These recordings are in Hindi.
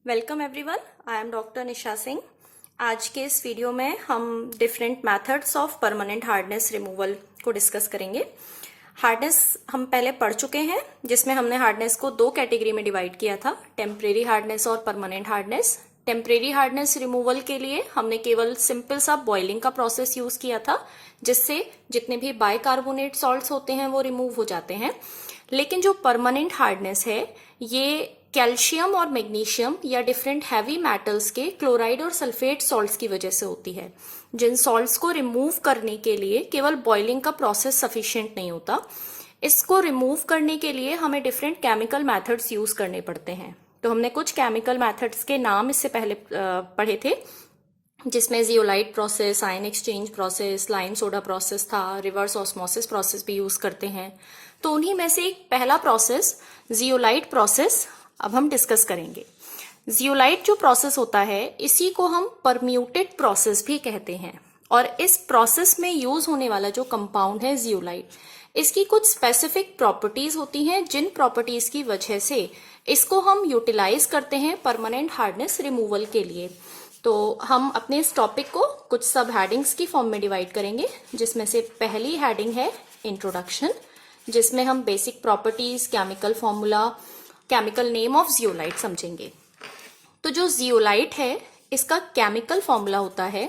Welcome everyone, I am doctor Nisha Singh. आज के इस वीडियो में हम different methods of permanent hardness removal को डिस्कस करेंगे। हार्डनेस हम पहले पढ़ चुके हैं, जिसमें हमने हार्डनेस को दो कैटेगरी में डिवाइड किया था, टेम्परेरी हार्डनेस और permanent hardness. Temporary hardness removal के लिए हमने केवल सिंपल सा बॉइलिंग का प्रोसेस यूज किया था, जिससे जितने भी बाइकार्बोनेट सॉल्ट्स होते हैं वो रिमूव हो जाते हैं। लेकिन जो परमानेंट हार्डनेस है, ये कैल्शियम और मैग्नीशियम या डिफरेंट हैवी मेटल्स के क्लोराइड और सल्फेट सॉल्ट्स की वजह से होती है, जिन सॉल्ट्स को रिमूव करने के लिए केवल बॉइलिंग का प्रोसेस सफिशिएंट नहीं होता। इसको रिमूव करने के लिए हमें डिफरेंट केमिकल मेथड्स यूज करने पड़ते हैं। तो हमने कुछ केमिकल मेथड्स के नाम इससे पहले पढ़े थे, जिसमें zeolite process, ion exchange process, lime soda process था, रिवर्स ऑस्मोसिस प्रोसेस भी यूज करते हैं। तो उन्हीं में से एक पहला प्रोसेस जियोलाइट प्रोसेस अब हम डिस्कस करेंगे। जियोलाइट जो प्रोसेस होता है, इसी को हम परम्यूटेड प्रोसेस भी कहते हैं, और इस प्रोसेस में यूज होने वाला जो कंपाउंड है जियोलाइट, इसकी कुछ स्पेसिफिक प्रॉपर्टीज होती हैं, जिन प्रॉपर्टीज की वजह से इसको हम यूटिलाइज करते हैं परमानेंट हार्डनेस रिमूवल के लिए। तो हम अपने इस टॉपिक को कुछ सब हेडिंग्स की फॉर्म में डिवाइड करेंगे, जिसमें से पहली हेडिंग है इंट्रोडक्शन, जिसमें हम basic properties, chemical formula, chemical name of zeolite समझेंगे। तो जो जियोलाइट है, इसका केमिकल फॉर्मूला होता है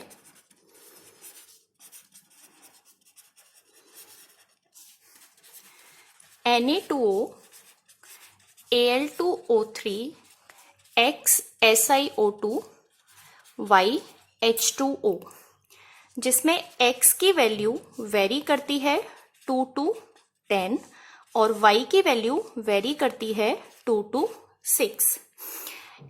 Na2O Al2O3 X SiO2 Y H2O, जिसमें X की वैल्यू वेरी करती है 2 to 10 और Y की वैल्यू वेरी करती है 2 to 6।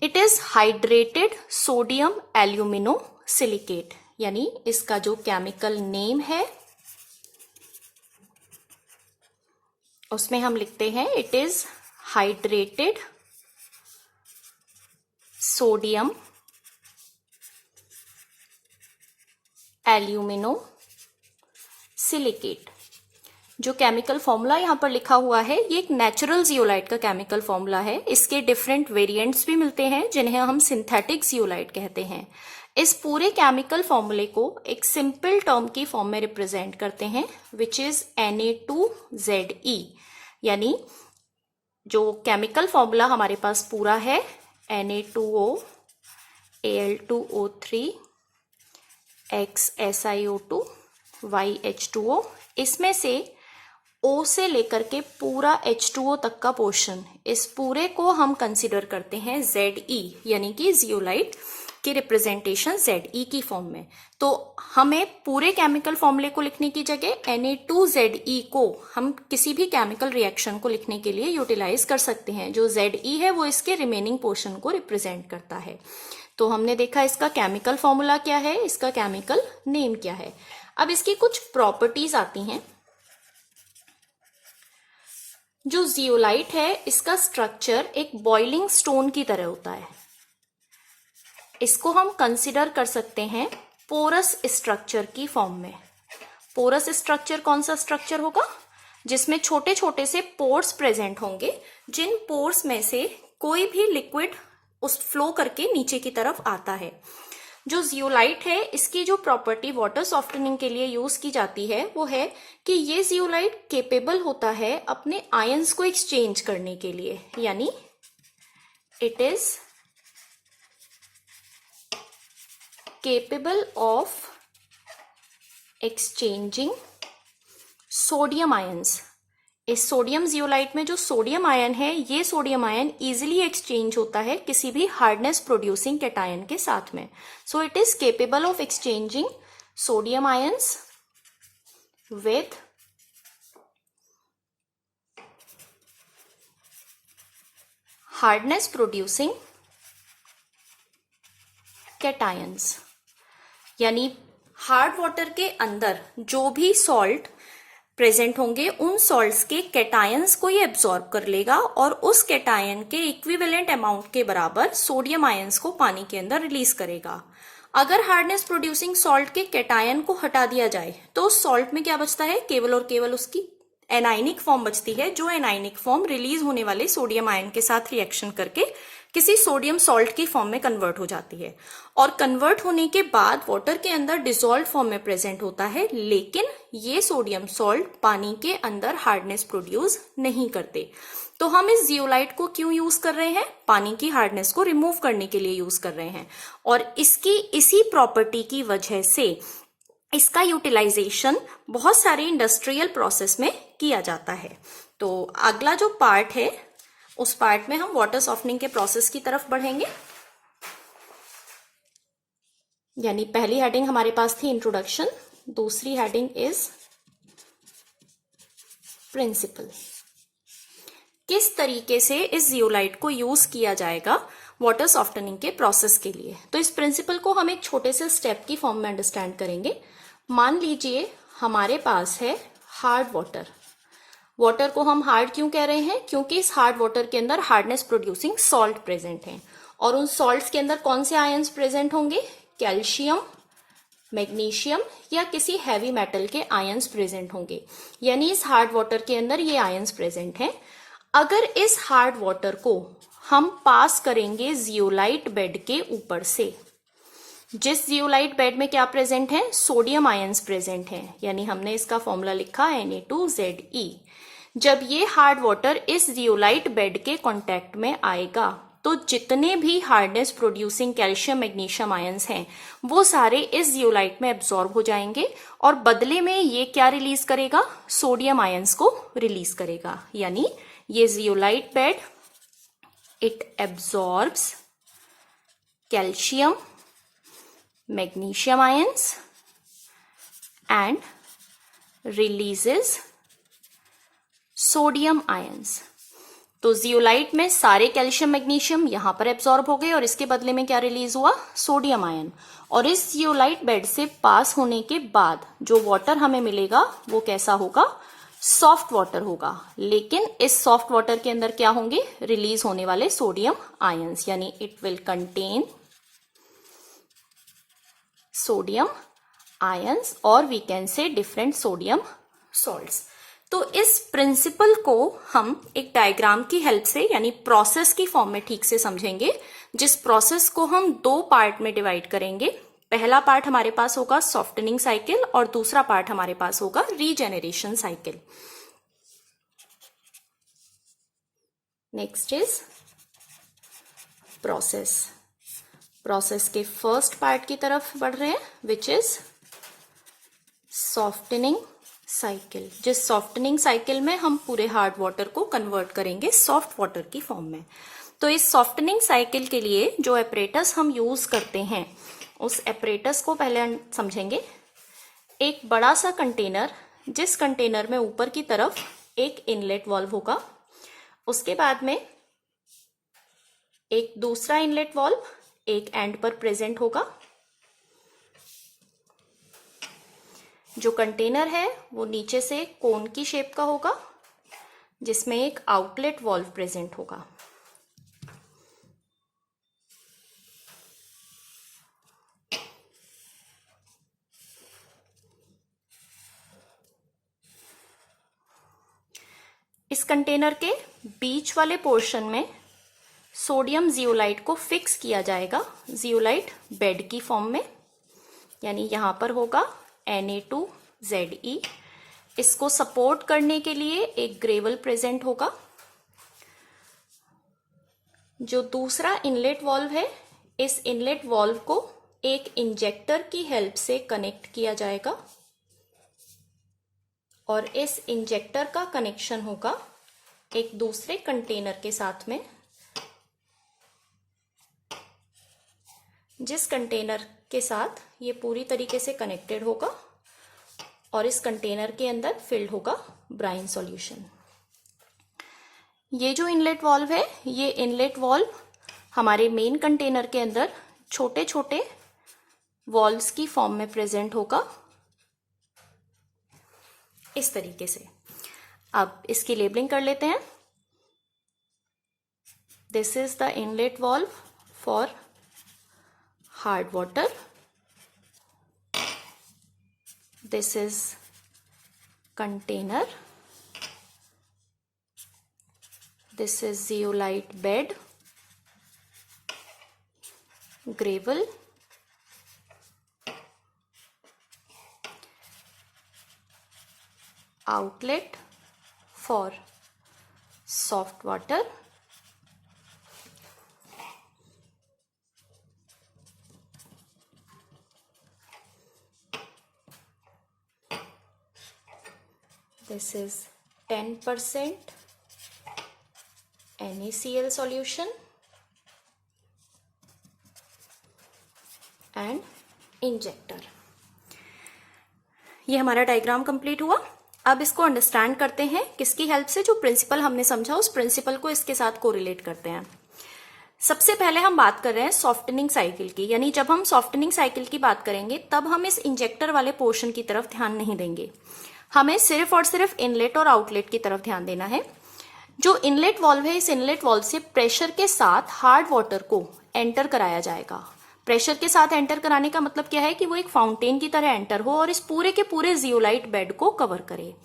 It is hydrated sodium alumino silicate, यानी इसका जो केमिकल नेम है उसमें हम लिखते हैं it is hydrated sodium alumino silicate. जो केमिकल फॉर्मूला यहां पर लिखा हुआ है, ये एक नेचुरल जियोलाइट का केमिकल फॉर्मूला है। इसके डिफरेंट वेरिएंट्स भी मिलते हैं, जिन्हें हम सिंथेटिक जियोलाइट कहते हैं। इस पूरे केमिकल फॉर्मूले को एक सिंपल टर्म की फॉर्म में रिप्रेजेंट करते हैं, विच इज Na2Ze, यानी जो केमिकल फॉर्मूला हमारे पास पूरा है Na2O Al2O3 X SiO2 Y H2O, इसमें से O से लेकर के पूरा H2O तक का पोर्शन, इस पूरे को हम कंसिडर करते हैं Ze, यानी कि जियोलाइट की रिप्रेजेंटेशन Ze की फॉर्म में। तो हमें पूरे केमिकल फॉर्मूले को लिखने की जगह Na2Ze को हम किसी भी केमिकल रिएक्शन को लिखने के लिए यूटिलाइज कर सकते हैं। जो Ze है वो इसके रिमेनिंग पोर्शन को रिप्रेजेंट करता है। तो हमने देखा इसका केमिकल फॉर्मूला क्या है, इसका केमिकल नेम क्या है। अब इसकी कुछ प्रॉपर्टीज आती हैं। जो जियोलाइट है, इसका स्ट्रक्चर एक बॉइलिंग स्टोन की तरह होता है। इसको हम कंसिडर कर सकते हैं पोरस स्ट्रक्चर की फॉर्म में। पोरस स्ट्रक्चर कौन सा स्ट्रक्चर होगा? जिसमें छोटे छोटे से पोर्स प्रेजेंट होंगे, जिन पोर्स में से कोई भी लिक्विड उस फ्लो करके नीचे की तरफ आता है। जो जियोलाइट है, इसकी जो प्रॉपर्टी वाटर सॉफ्टनिंग के लिए यूज की जाती है, वो है कि ये जियोलाइट केपेबल होता है अपने आयंस को एक्सचेंज करने के लिए, यानी it is capable of exchanging sodium ions. इस सोडियम जियोलाइट में जो सोडियम आयन है, ये सोडियम आयन इजीली एक्सचेंज होता है किसी भी हार्डनेस प्रोड्यूसिंग कैटायन के साथ में। So it is capable of exchanging sodium ions with hardness producing cations, यानी हार्ड वाटर के अंदर जो भी सॉल्ट प्रेजेंट होंगे, उन सॉल्ट्स के कैटायंस को ये एब्जॉर्ब कर लेगा और उस कैटायन के इक्विवेलेंट अमाउंट के बराबर सोडियम आयंस को पानी के अंदर रिलीज करेगा। अगर हार्डनेस प्रोड्यूसिंग सॉल्ट के कैटायन को हटा दिया जाए, तो उस सॉल्ट में क्या बचता है? केवल और केवल उसकी एनाइनिक फॉर्म बचती है, जो एनाइनिक फॉर्म रिलीज होने वाले सोडियम आयन के साथ रिएक्शन करके किसी सोडियम सॉल्ट की फॉर्म में कन्वर्ट हो जाती है, और कन्वर्ट होने के बाद वाटर के अंदर डिसॉल्व फॉर्म में प्रेजेंट होता है, लेकिन ये सोडियम सॉल्ट पानी के अंदर हार्डनेस प्रोड्यूस नहीं करते। तो हम इस जियोलाइट को क्यों यूज कर रहे हैं? पानी की हार्डनेस को रिमूव करने के लिए यूज कर रहे हैं, और इसकी इसी प्रॉपर्टी की वजह से इसका यूटिलाइजेशन बहुत सारे इंडस्ट्रियल प्रोसेस में किया जाता है। तो अगला जो पार्ट है, उस पार्ट में हम वाटर सॉफ्टनिंग के प्रोसेस की तरफ बढ़ेंगे। यानी पहली हेडिंग हमारे पास थी इंट्रोडक्शन, दूसरी हेडिंग इज प्रिंसिपल। किस तरीके से इस जियोलाइट को यूज किया जाएगा वाटर सॉफ्टनिंग के प्रोसेस के लिए। तो इस प्रिंसिपल को हम एक छोटे से स्टेप की फॉर्म में अंडरस्टैंड करेंगे। मान लीजिए हमारे पास है हार्ड वाटर। वाटर को हम हार्ड क्यों कह रहे हैं? क्योंकि इस हार्ड वाटर के अंदर हार्डनेस प्रोड्यूसिंग सॉल्ट प्रेजेंट है, और उन सॉल्ट्स के अंदर कौन से आयंस प्रेजेंट होंगे? कैल्शियम, मैग्नीशियम या किसी हैवी मेटल के आयंस प्रेजेंट होंगे। यानी इस हार्ड वाटर के अंदर ये आयंस प्रेजेंट हैं। अगर इस हार्ड वाटर को हम पास करेंगे जियोलाइट बेड के ऊपर से, जिस जियोलाइट बेड में क्या प्रेजेंट है? सोडियम आयंस प्रेजेंट हैं, यानी हमने इसका फॉर्मूला लिखा Na2Ze। जब ये हार्ड वाटर इस जियोलाइट बेड के कांटेक्ट में आएगा तो जितने भी hardness producing calcium magnesium ions हैं वो सारे इस जियोलाइट में एब्जॉर्ब हो जाएंगे, और बदले में ये क्या रिलीज करेगा? सोडियम आयंस को रिलीज करेगा। यानी ये zeolite bed it absorbs calcium, magnesium ions and releases sodium ions। तो जियोलाइट में सारे कैल्शियम मैग्नीशियम यहां पर एब्जॉर्ब हो गए, और इसके बदले में क्या रिलीज हुआ? Sodium ion. और इस जियोलाइट बेड से पास होने के बाद जो वाटर हमें मिलेगा वो कैसा होगा? सॉफ्ट वाटर होगा। लेकिन इस सॉफ्ट वाटर के अंदर क्या होंगे? रिलीज होने वाले सोडियम आयंस, यानी it will contain sodium ions, और we can say different sodium salts. तो इस प्रिंसिपल को हम एक डायग्राम की हेल्प से, यानी प्रोसेस की फॉर्म में ठीक से समझेंगे, जिस प्रोसेस को हम दो पार्ट में डिवाइड करेंगे। पहला पार्ट हमारे पास होगा सॉफ्टनिंग साइकिल, और दूसरा पार्ट हमारे पास होगा regeneration cycle. Next is process के फर्स्ट पार्ट की तरफ बढ़ रहे हैं, विच इज सॉफ्टनिंग साइकिल। जिस सॉफ्टनिंग साइकिल में हम पूरे हार्ड वाटर को कन्वर्ट करेंगे सॉफ्ट वाटर की फॉर्म में। तो इस सॉफ्टनिंग साइकिल के लिए जो एपरेटस हम यूज करते हैं, उस एपरेटस को पहले हम समझेंगे। एक बड़ा सा कंटेनर, जिस कंटेनर में ऊपर की तरफ एक इनलेट वाल्व होगा, उसके बाद में एक दूसरा इनलेट वाल्व एक एंड पर प्रेजेंट होगा। जो कंटेनर है वो नीचे से कोन की शेप का होगा, जिसमें एक आउटलेट वाल्व प्रेजेंट होगा। इस कंटेनर के बीच वाले पोर्शन में सोडियम जियोलाइट को फिक्स किया जाएगा जियोलाइट बेड की फॉर्म में, यानी यहां पर होगा Na2Ze। इसको सपोर्ट करने के लिए एक ग्रेवल प्रेजेंट होगा। जो दूसरा इनलेट वाल्व है, इस इनलेट वाल्व को एक इंजेक्टर की हेल्प से कनेक्ट किया जाएगा, और इस इंजेक्टर का कनेक्शन होगा एक दूसरे कंटेनर के साथ में, जिस कंटेनर के साथ ये पूरी तरीके से कनेक्टेड होगा, और इस कंटेनर के अंदर फिल्ड होगा ब्राइन सॉल्यूशन। ये जो इनलेट वाल्व है, ये इनलेट वाल्व हमारे मेन कंटेनर के अंदर छोटे छोटे वाल्व्स की फॉर्म में प्रेजेंट होगा, इस तरीके से। अब इसकी लेबलिंग कर लेते हैं। This is the inlet valve for hard water, this is container This is zeolite bed, gravel, outlet for soft water, this is 10% NaCl solution and injector. ये हमारा डायग्राम कंप्लीट हुआ। अब इसको अंडरस्टैंड करते हैं किसकी हेल्प से, जो प्रिंसिपल हमने समझा उस प्रिंसिपल को इसके साथ कोरिलेट करते हैं। सबसे पहले हम बात कर रहे हैं सॉफ्टनिंग साइकिल की, यानी जब हम सॉफ्टनिंग साइकिल की बात करेंगे तब हम इस इंजेक्टर वाले पोर्शन की तरफ ध्यान नहीं देंगे, हमें सिर्फ और सिर्फ इनलेट और आउटलेट की तरफ ध्यान देना है। जो इनलेट वाल्व है, इस इनलेट वाल्व से प्रेशर के साथ हार्ड वाटर को एंटर कराया जाएगा। प्रेशर के साथ एंटर कराने का मतलब क्या है कि वो एक फाउंटेन की तरह एंटर हो और इस पूरे के पूरे जियोलाइट बेड को कवर करे।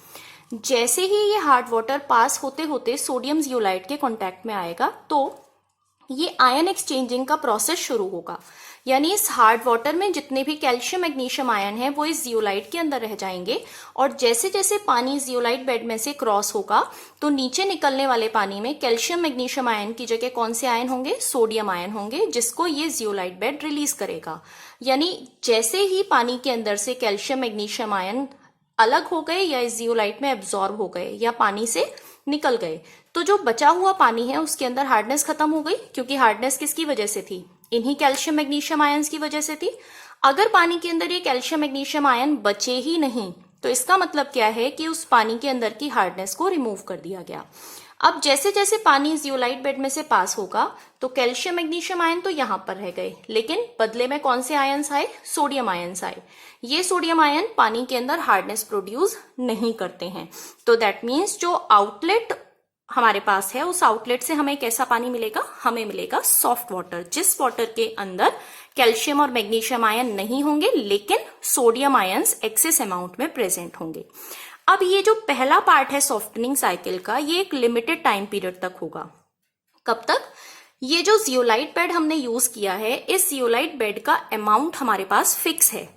जैसे ही ये हार्ड वाटर पास होते होते सोडियम जियोलाइट के कांटेक्ट में आएगा तो ये आयन एक्सचेंजिंग का प्रोसेस शुरू होगा, यानी इस हार्ड वाटर में जितने भी कैल्शियम मैग्नीशियम आयन है वो इस जियोलाइट के अंदर रह जाएंगे और जैसे जैसे पानी जियोलाइट बेड में से क्रॉस होगा तो नीचे निकलने वाले पानी में कैल्शियम मैग्नीशियम आयन की जगह कौन से आयन होंगे, सोडियम आयन होंगे, जिसको ये जियोलाइट बेड रिलीज करेगा। यानी जैसे ही पानी के अंदर से कैल्शियम मैग्नीशियम आयन अलग हो गए या इस जियोलाइट में एब्जॉर्ब हो गए या पानी से निकल गए तो जो बचा हुआ पानी है उसके अंदर हार्डनेस खत्म हो गई, क्योंकि हार्डनेस किसकी वजह से थी, इन्हीं कैल्शियम मैग्नीशियम आयंस की वजह से थी। अगर पानी के अंदर ये कैल्शियम मैग्नीशियम आयन बचे ही नहीं तो इसका मतलब क्या है कि उस पानी के अंदर की हार्डनेस को रिमूव कर दिया गया। अब जैसे जैसे पानी जियोलाइट बेड में से पास होगा तो कैल्शियम मैग्नीशियम आयन तो यहां पर रह गए, लेकिन बदले में कौन से आयंस आए, सोडियम आयंस आए। ये सोडियम आयन पानी के अंदर हार्डनेस प्रोड्यूस नहीं करते हैं, तो दैट मीन्स जो आउटलेट हमारे पास है उस आउटलेट से हमें कैसा पानी मिलेगा, हमें मिलेगा सॉफ्ट वाटर, जिस वाटर के अंदर कैल्शियम और मैग्नीशियम आयन नहीं होंगे लेकिन सोडियम आयंस एक्सेस अमाउंट में प्रेजेंट होंगे। अब ये जो पहला पार्ट है सॉफ्टनिंग साइकिल का, ये एक लिमिटेड टाइम पीरियड तक होगा। कब तक? ये जो जियोलाइट बेड हमने यूज किया है, इस जियोलाइट बेड का अमाउंट हमारे पास फिक्स है।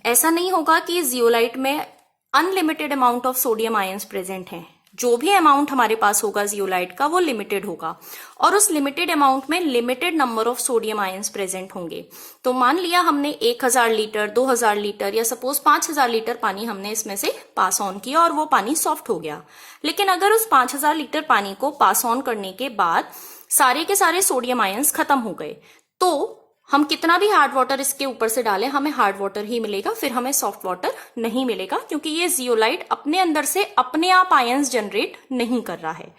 ऐसा नहीं होगा कि जियोलाइट में unlimited amount of sodium ions present हैं। जो भी अमाउंट हमारे पास होगा जियोलाइट का वो लिमिटेड होगा और उस लिमिटेड अमाउंट में limited number of sodium ions present होंगे। तो मान लिया हमने 1000 लीटर, 2000 लीटर या सपोज 5000 लीटर पानी हमने इसमें से पास ऑन किया और वो पानी सॉफ्ट हो गया। लेकिन अगर उस 5000 लीटर पानी को पास ऑन करने के बाद सारे के सारे सोडियम आयंस खत्म हो गए तो हम कितना भी हार्ड वाटर इसके ऊपर से डालें हमें हार्ड वाटर ही मिलेगा, फिर हमें सॉफ्ट वाटर नहीं मिलेगा, क्योंकि ये जियोलाइट अपने अंदर से अपने आप आयंस जनरेट नहीं कर रहा है।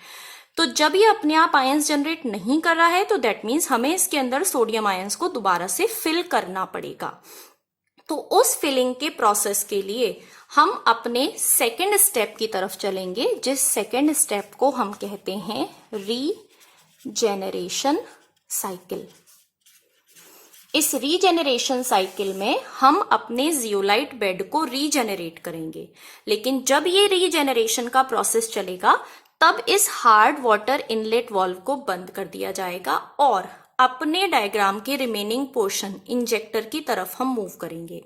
तो जब ये अपने आप आयंस जनरेट नहीं कर रहा है तो दैट मीन्स हमें इसके अंदर सोडियम आयंस को दोबारा से फिल करना पड़ेगा। तो उस फिलिंग के प्रोसेस के लिए हम अपने सेकेंड स्टेप की तरफ चलेंगे, जिस सेकेंड स्टेप को हम कहते हैं रीजेनरेशन साइकिल। इस रीजेनरेशन साइकिल में हम अपने जियोलाइट बेड को रीजेनरेट करेंगे, लेकिन जब ये रीजेनरेशन का प्रोसेस चलेगा तब इस हार्ड वाटर इनलेट वाल्व को बंद कर दिया जाएगा और अपने डायग्राम के रिमेनिंग पोर्शन इंजेक्टर की तरफ हम मूव करेंगे।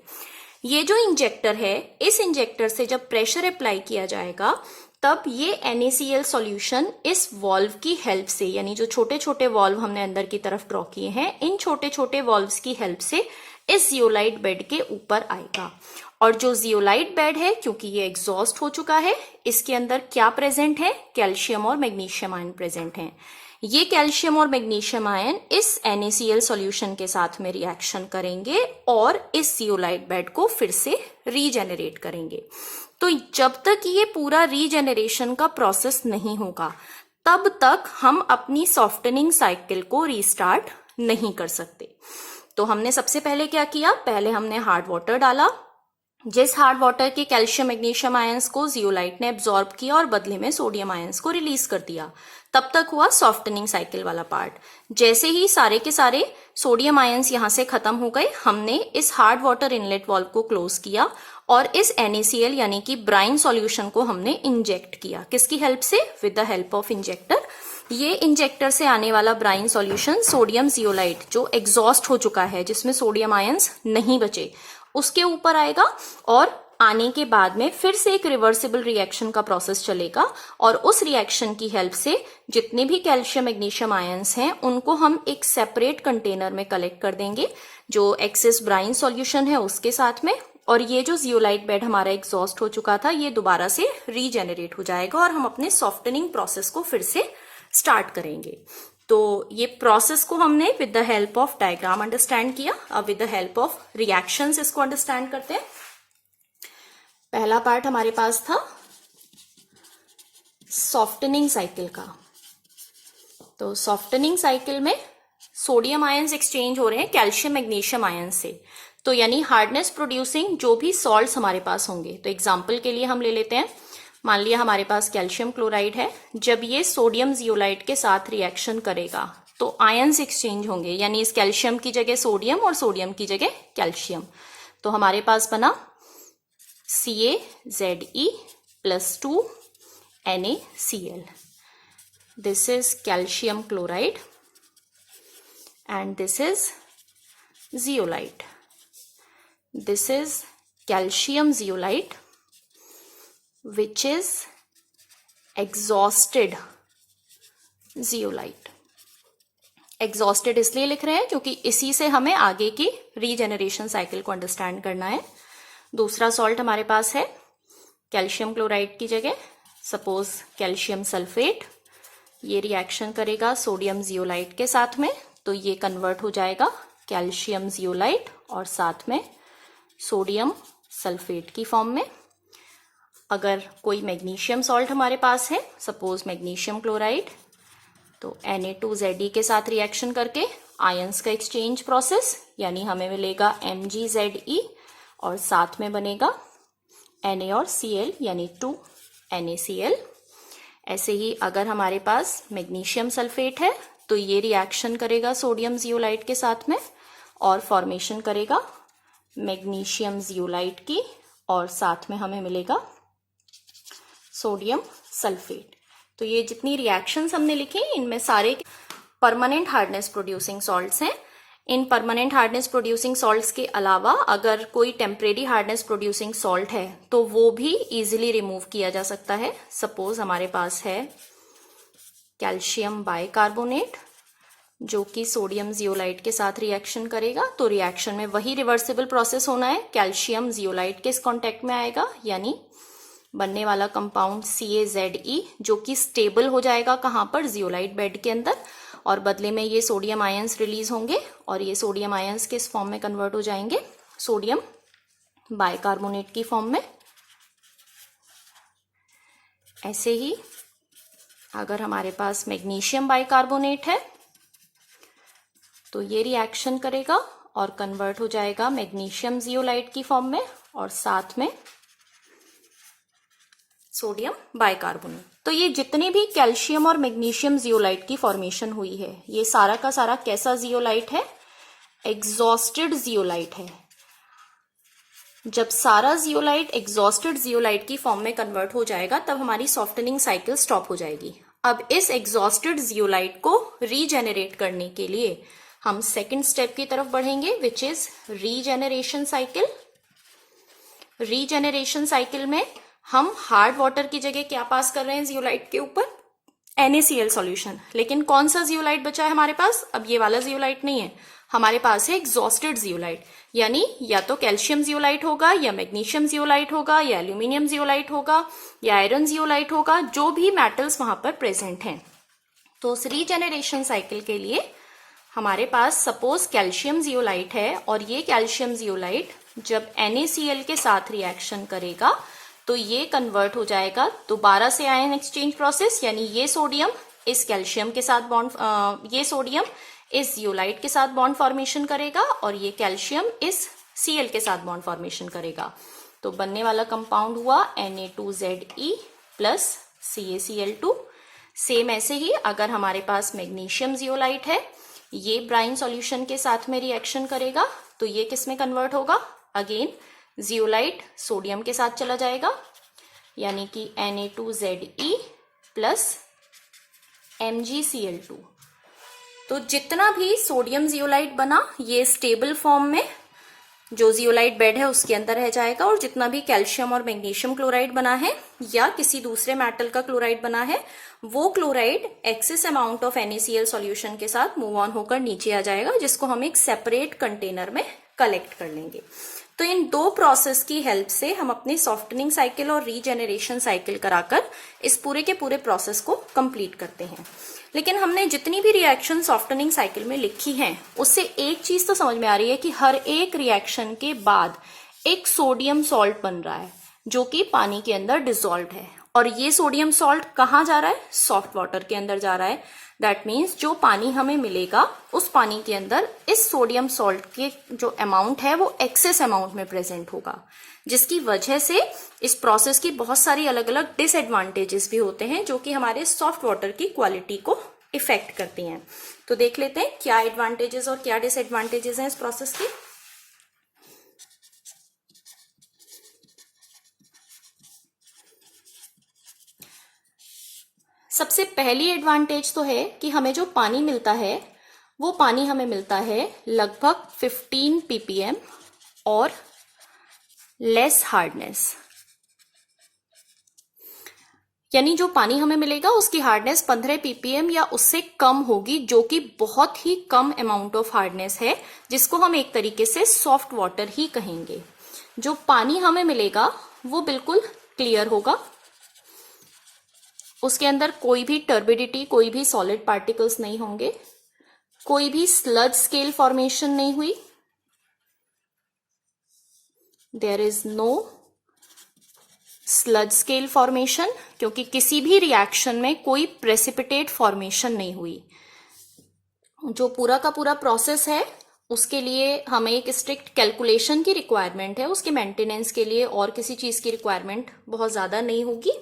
ये जो इंजेक्टर है, इस इंजेक्टर से जब प्रेशर अप्लाई किया जाएगा तब ये NaCl सॉल्यूशन इस वाल्व की हेल्प से, यानी जो छोटे छोटे वाल्व हमने अंदर की तरफ ड्रॉ किए हैं, इन छोटे छोटे वाल्व्स की हेल्प से इस जियोलाइट बेड के ऊपर आएगा। और जो जियोलाइट बेड है, क्योंकि ये एग्जॉस्ट हो चुका है, इसके अंदर क्या प्रेजेंट है, कैल्शियम और मैग्नीशियम आयन प्रेजेंट हैं। ये कैल्शियम और मैग्नीशियम आयन इस NaCl सॉल्यूशन के साथ में रिएक्शन करेंगे और इस जियोलाइट बेड को फिर से रीजेनरेट करेंगे। तो जब तक ये पूरा रीजेनरेशन का प्रोसेस नहीं होगा तब तक हम अपनी सॉफ्टनिंग साइकिल को रीस्टार्ट नहीं कर सकते। तो हमने सबसे पहले क्या किया, पहले हमने हार्ड वाटर डाला, जिस हार्ड वाटर के कैल्शियम मैग्नीशियम आयंस को जियोलाइट ने एब्जॉर्ब किया और बदले में सोडियम आयंस को रिलीज कर दिया। तब तक हुआ सॉफ्टनिंग साइकिल वाला पार्ट। जैसे ही सारे के सारे सोडियम आयंस यहां से खत्म हो गए, हमने इस हार्ड वाटर इनलेट वाल्व को क्लोज किया और इस NaCl यानी कि ब्राइन सॉल्यूशन को हमने इंजेक्ट किया। किसकी हेल्प से? With the help of injector. ये इंजेक्टर से आने वाला ब्राइन सॉल्यूशन सोडियम जियोलाइट जो एग्जॉस्ट हो चुका है, जिसमें सोडियम आयंस नहीं बचे, उसके ऊपर आएगा और आने के बाद में फिर से एक रिवर्सिबल रिएक्शन का प्रोसेस चलेगा और उस रिएक्शन की हेल्प से जितने भी कैल्शियम मैग्नीशियम आयंस हैं उनको हम एक सेपरेट कंटेनर में कलेक्ट कर देंगे जो एक्सेस ब्राइन सॉल्यूशन है उसके साथ में, और ये जो जियोलाइट बेड हमारा एग्जॉस्ट हो चुका था ये दोबारा से रीजेनरेट हो जाएगा और हम अपने सॉफ्टनिंग प्रोसेस को फिर से स्टार्ट करेंगे। तो ये प्रोसेस को हमने with the help of diagram understand किया। अब with the help of reactions इसको अंडरस्टैंड करते हैं। पहला पार्ट हमारे पास था सॉफ्टनिंग साइकिल का। तो सॉफ्टनिंग साइकिल में सोडियम आयंस एक्सचेंज हो रहे हैं कैल्शियम मैग्नीशियम आयंस से, तो यानी हार्डनेस प्रोड्यूसिंग जो भी सॉल्ट्स हमारे पास होंगे। तो एग्जांपल के लिए हम ले लेते हैं, मान लिया हमारे पास कैल्शियम क्लोराइड है, जब ये सोडियम जियोलाइट के साथ रिएक्शन करेगा तो आयंस एक्सचेंज होंगे, यानी इस कैल्शियम की जगह सोडियम और सोडियम की जगह कैल्शियम। तो हमारे पास बना CaZe plus 2 NaCl. This is calcium chloride and this is zeolite. This is calcium zeolite which is exhausted zeolite. Exhausted इसलिए लिख रहे हैं क्योंकि इसी से हमें आगे की रीजेनरेशन साइकिल को अंडरस्टैंड करना है। दूसरा सॉल्ट हमारे पास है कैल्शियम क्लोराइड की जगह सपोज कैल्शियम सल्फेट, ये रिएक्शन करेगा सोडियम जियोलाइट के साथ में, तो ये कन्वर्ट हो जाएगा कैल्शियम जियोलाइट और साथ में सोडियम सल्फेट की फॉर्म में। अगर कोई मैग्नीशियम सॉल्ट हमारे पास है सपोज मैग्नीशियम क्लोराइड, तो Na2Ze के साथ रिएक्शन करके आयंस का एक्सचेंज प्रोसेस, यानी हमें मिलेगा MgZe और साथ में बनेगा Na और Cl यानी 2NaCl। ऐसे ही अगर हमारे पास मैग्नीशियम सल्फेट है तो ये रिएक्शन करेगा सोडियम जियोलाइट के साथ में और फॉर्मेशन करेगा मैग्नीशियम जियोलाइट की और साथ में हमें मिलेगा सोडियम सल्फेट। तो ये जितनी रिएक्शंस हमने लिखी इनमें सारे परमानेंट हार्डनेस प्रोड्यूसिंग सॉल्ट्स हैं। इन परमानेंट हार्डनेस प्रोड्यूसिंग सॉल्ट्स के अलावा अगर कोई टेम्परेरी हार्डनेस प्रोड्यूसिंग सॉल्ट है तो वो भी इजीली रिमूव किया जा सकता है। सपोज हमारे पास है कैल्शियम बाइकार्बोनेट जो कि सोडियम जियोलाइट के साथ रिएक्शन करेगा, तो रिएक्शन में वही रिवर्सिबल प्रोसेस होना है, कैल्शियम जियोलाइट के इस कॉन्टेक्ट में आएगा, यानी बनने वाला कंपाउंड CaZe जो कि स्टेबल हो जाएगा कहां पर, जियोलाइट बेड के अंदर, और बदले में ये सोडियम आयंस रिलीज होंगे और ये सोडियम आयंस किस फॉर्म में कन्वर्ट हो जाएंगे, सोडियम बाइकार्बोनेट की फॉर्म में। ऐसे ही अगर हमारे पास मैग्नीशियम बाइकार्बोनेट है तो ये रिएक्शन करेगा और कन्वर्ट हो जाएगा मैग्नीशियम जियोलाइट की फॉर्म में और साथ में सोडियम बाइकार्बोनेट। तो ये जितने भी कैल्शियम और मैग्नीशियम जियोलाइट की फॉर्मेशन हुई है ये सारा का सारा कैसा जियोलाइट है, एग्जॉस्टेड जियोलाइट है। जब सारा जियोलाइट एग्जॉस्टेड जियोलाइट की फॉर्म में कन्वर्ट हो जाएगा तब हमारी सॉफ्टनिंग साइकिल स्टॉप हो जाएगी। अब इस एग्जॉस्टेड जियोलाइट को रीजेनरेट करने के लिए हम सेकंड स्टेप की तरफ बढ़ेंगे which is regeneration cycle. Regeneration cycle में हम हार्ड वाटर की जगह क्या पास कर रहे हैं जियोलाइट के ऊपर, NaCl सॉल्यूशन। लेकिन कौन सा जियोलाइट बचा है हमारे पास, अब ये वाला जियोलाइट नहीं है, हमारे पास है एग्जॉस्टेड जियोलाइट, यानी या तो कैल्शियम जियोलाइट होगा या मैग्नीशियम जियोलाइट होगा या एल्यूमिनियम जियोलाइट होगा या आयरन जियोलाइट होगा, जो भी मेटल्स वहां पर प्रेजेंट हैं। तो उस रीजेनरेशन साइकिल के लिए हमारे पास सपोज कैल्शियम जियोलाइट है और ये कैल्शियम जियोलाइट जब NaCl के साथ रिएक्शन करेगा तो ये कन्वर्ट हो जाएगा दोबारा से आयन एक्सचेंज प्रोसेस, यानी ये सोडियम इस कैल्शियम के साथ बॉन्ड, ये सोडियम इस जियोलाइट के साथ बॉन्ड फॉर्मेशन करेगा और ये कैल्शियम इस Cl के साथ बॉन्ड फॉर्मेशन करेगा। तो बनने वाला कंपाउंड हुआ Na2Ze प्लस CaCl2। सेम ऐसे ही अगर हमारे पास मैग्नीशियम जियोलाइट है, ये ब्राइन सॉल्यूशन के साथ में रिएक्शन करेगा तो ये किस में कन्वर्ट होगा, अगेन जियोलाइट सोडियम के साथ चला जाएगा, यानी कि Na2Ze प्लस MgCl2। तो जितना भी सोडियम जियोलाइट बना ये स्टेबल फॉर्म में जो जियोलाइट बेड है उसके अंदर रह जाएगा, और जितना भी कैल्शियम और मैग्नीशियम क्लोराइड बना है या किसी दूसरे मेटल का क्लोराइड बना है वो chloride access amount of NaCl solution के साथ मूव ऑन होकर नीचे आ जाएगा, जिसको हम एक सेपरेट कंटेनर में कलेक्ट कर लेंगे। तो इन दो प्रोसेस की हेल्प से हम अपनी सॉफ्टनिंग साइकिल और रीजेनरेशन साइकिल कराकर इस पूरे के पूरे प्रोसेस को कंप्लीट करते हैं। लेकिन हमने जितनी भी रिएक्शन सॉफ्टनिंग साइकिल में लिखी हैं उससे एक चीज तो समझ में आ रही है कि हर एक रिएक्शन के बाद एक सोडियम सॉल्ट बन रहा है जो कि पानी के अंदर डिसॉल्व है, और ये सोडियम सॉल्ट कहाँ जा रहा है? सॉफ्ट वाटर के अंदर जा रहा है। दैट मीन्स जो पानी हमें मिलेगा उस पानी के अंदर इस सोडियम सॉल्ट के जो अमाउंट है वो एक्सेस अमाउंट में प्रेजेंट होगा, जिसकी वजह से इस प्रोसेस की बहुत सारी अलग अलग डिसएडवांटेजेस भी होते हैं जो कि हमारे सॉफ्ट वाटर की क्वालिटी को इफेक्ट करती हैं। तो देख लेते हैं क्या एडवांटेजेस और क्या डिसएडवांटेजेस हैं इस प्रोसेस के। सबसे पहली एडवांटेज तो है कि हमें जो पानी मिलता है वो पानी हमें मिलता है लगभग 15 ppm और लेस हार्डनेस, यानी जो पानी हमें मिलेगा उसकी हार्डनेस 15 ppm या उससे कम होगी, जो कि बहुत ही कम अमाउंट ऑफ हार्डनेस है, जिसको हम एक तरीके से सॉफ्ट वाटर ही कहेंगे। जो पानी हमें मिलेगा वो बिल्कुल क्लियर होगा, उसके अंदर कोई भी टर्बिडिटी, कोई भी सॉलिड पार्टिकल्स नहीं होंगे, कोई भी स्लज स्केल फॉर्मेशन नहीं हुई, there is no sludge scale formation, क्योंकि किसी भी रिएक्शन में कोई प्रेसिपिटेट फॉर्मेशन नहीं हुई। जो पूरा का पूरा प्रोसेस है उसके लिए हमें एक स्ट्रिक्ट कैलकुलेशन की रिक्वायरमेंट है, उसके मेंटेनेंस के लिए और किसी चीज की रिक्वायरमेंट बहुत ज्यादा नहीं होगी।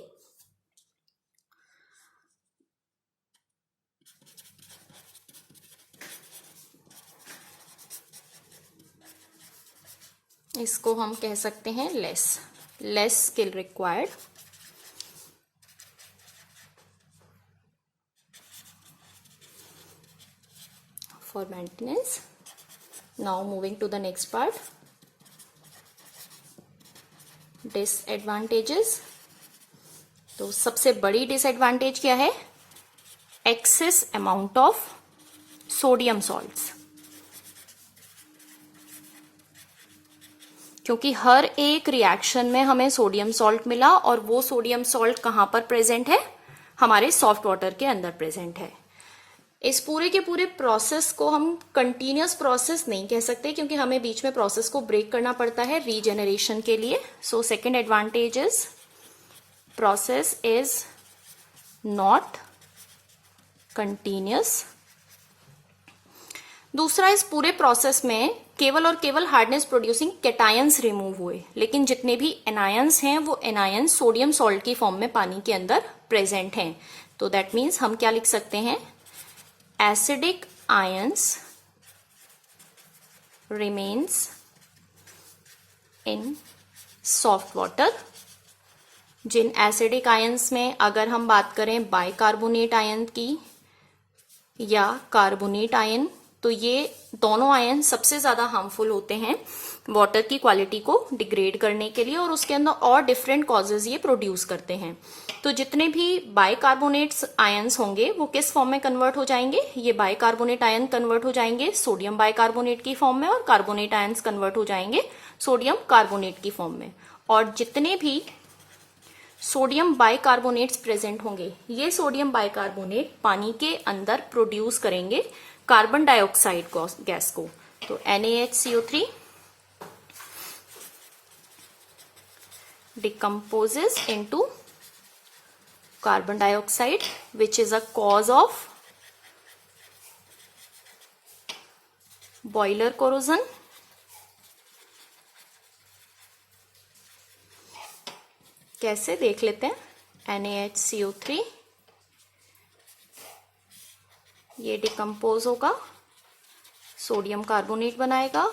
इसको हम कह सकते हैं less skill required. For maintenance. Now moving to the next part, disadvantages. तो सबसे बड़ी डिसएडवांटेज क्या है? Excess amount of sodium salts, क्योंकि हर एक रिएक्शन में हमें सोडियम सॉल्ट मिला और वो सोडियम सॉल्ट कहां पर प्रेजेंट है? हमारे सॉफ्ट वाटर के अंदर प्रेजेंट है। इस पूरे के पूरे प्रोसेस को हम कंटिन्यूअस प्रोसेस नहीं कह सकते, क्योंकि हमें बीच में प्रोसेस को ब्रेक करना पड़ता है रीजेनरेशन के लिए। So second advantage is process is not continuous. दूसरा, इस पूरे प्रोसेस में केवल और केवल हार्डनेस प्रोड्यूसिंग कैटायंस रिमूव हुए, लेकिन जितने भी एनायंस हैं वो एनायंस सोडियम सॉल्ट की फॉर्म में पानी के अंदर प्रेजेंट हैं। तो दैट मीन्स हम क्या लिख सकते हैं? Acidic ions remains in soft water. जिन एसिडिक आयंस में अगर हम बात करें बाइकार्बोनेट आयन की या कार्बोनेट आयन, तो ये दोनों आयन सबसे ज्यादा हार्मफुल होते हैं वाटर की क्वालिटी को डिग्रेड करने के लिए, और उसके अंदर और डिफरेंट कॉजेज ये प्रोड्यूस करते हैं। तो जितने भी बाइकार्बोनेट्स आयंस होंगे वो किस फॉर्म में कन्वर्ट हो जाएंगे? ये बाइकार्बोनेट आयन कन्वर्ट हो जाएंगे सोडियम बाइकार्बोनेट की फॉर्म में, और कार्बोनेट आयंस कन्वर्ट हो जाएंगे सोडियम कार्बोनेट की फॉर्म में। और जितने भी सोडियम बाइकार्बोनेट्स प्रेजेंट होंगे, ये सोडियम बाइकार्बोनेट पानी के अंदर प्रोड्यूस करेंगे कार्बन डाइऑक्साइड गैस को। तो NaHCO3 decomposes into carbon dioxide, which is a cause of boiler corrosion. कैसे देख लेते हैं? NaHCO3 ये डिकम्पोज होगा, सोडियम कार्बोनेट बनाएगा,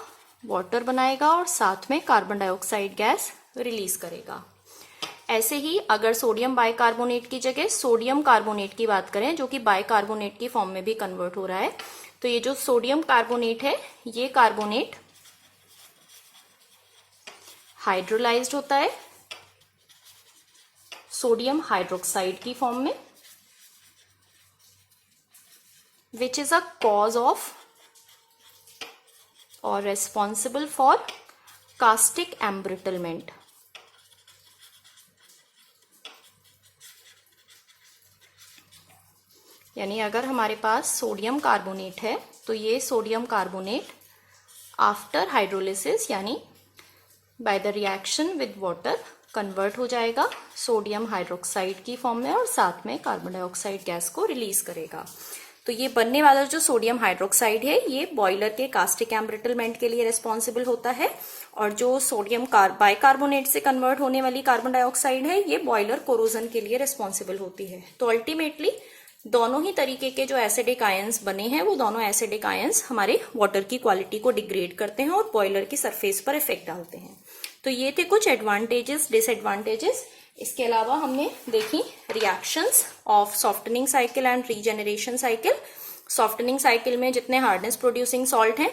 वाटर बनाएगा और साथ में कार्बन डाइऑक्साइड गैस रिलीज करेगा। ऐसे ही अगर सोडियम बाइकार्बोनेट की जगह सोडियम कार्बोनेट की बात करें, जो कि बाइकार्बोनेट की फॉर्म में भी कन्वर्ट हो रहा है, तो ये जो सोडियम कार्बोनेट है, ये कार्बोनेट हाइड्रोलाइज्ड होता है सोडियम हाइड्रोक्साइड की फॉर्म में, which is a cause of और रेस्पॉन्सिबल फॉर कास्टिक एम्ब्रिटलमेंट। यानी अगर हमारे पास सोडियम कार्बोनेट है तो ये सोडियम कार्बोनेट आफ्टर हाइड्रोलिसिस यानी by the reaction with water convert हो जाएगा सोडियम हाइड्रोक्साइड की फॉर्म में और साथ में कार्बन डाइऑक्साइड गैस को रिलीज करेगा। तो ये बनने वाला जो सोडियम हाइड्रोक्साइड है ये बॉयलर के कास्टिक एम्ब्रिटलमेंट के लिए रिस्पॉन्सिबल होता है, और जो सोडियम बाइकार्बोनेट से कन्वर्ट होने वाली कार्बन डाइऑक्साइड है ये बॉयलर कोरोजन के लिए रिस्पॉन्सिबल होती है। तो अल्टीमेटली दोनों ही तरीके के जो एसिडिक आयंस बने हैं वो दोनों एसिडिक आयंस हमारे वाटर की क्वालिटी को डिग्रेड करते हैं और बॉयलर की सरफेस पर इफेक्ट डालते हैं। तो ये थे कुछ एडवांटेजेस, डिसएडवांटेजेस। इसके अलावा हमने देखी reactions of softening cycle and regeneration cycle. Softening cycle में जितने हार्डनेस प्रोड्यूसिंग सॉल्ट हैं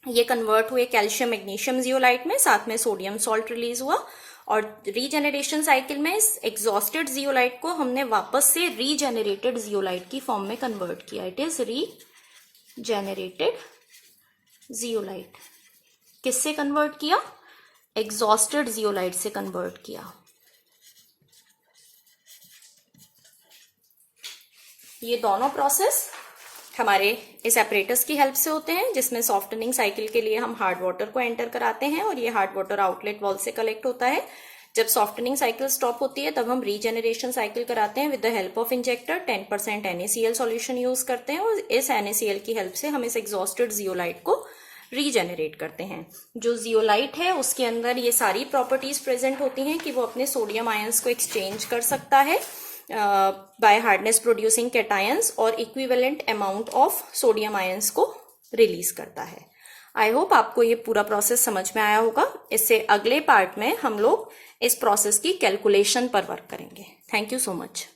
ये कन्वर्ट हुए कैल्शियम मैग्नीशियम जियोलाइट में, साथ में सोडियम सॉल्ट रिलीज हुआ, और रीजेनरेशन साइकिल में इस एग्जॉस्टेड जियोलाइट को हमने वापस से रीजेनरेटेड जियोलाइट की फॉर्म में कन्वर्ट किया। It is regenerated zeolite. किससे कन्वर्ट किया? एग्जॉस्टेड जियोलाइट से कन्वर्ट किया। ये दोनों प्रोसेस हमारे इस एपरेटस की हेल्प से होते हैं, जिसमें सॉफ्टनिंग साइकिल के लिए हम हार्ड वाटर को एंटर कराते हैं और ये हार्ड वाटर आउटलेट वॉल से कलेक्ट होता है। जब सॉफ्टनिंग साइकिल स्टॉप होती है तब हम रीजेनरेशन साइकिल कराते हैं with the help of injector. 10% NaCl solution use करते हैं और इस NaCl की हेल्प से हम इस एग्जॉस्टेड जियोलाइट को रीजेनरेट करते हैं। जो जियोलाइट है उसके अंदर ये सारी प्रॉपर्टीज प्रेजेंट होती हैं कि वो अपने सोडियम आयंस को एक्सचेंज कर सकता है बाय हार्डनेस प्रोड्यूसिंग कैटायंस और equivalent amount of sodium ions को रिलीज करता है। आई होप आपको ये पूरा प्रोसेस समझ में आया होगा। इससे अगले पार्ट में हम लोग इस प्रोसेस की कैलकुलेशन पर वर्क करेंगे। Thank you so much.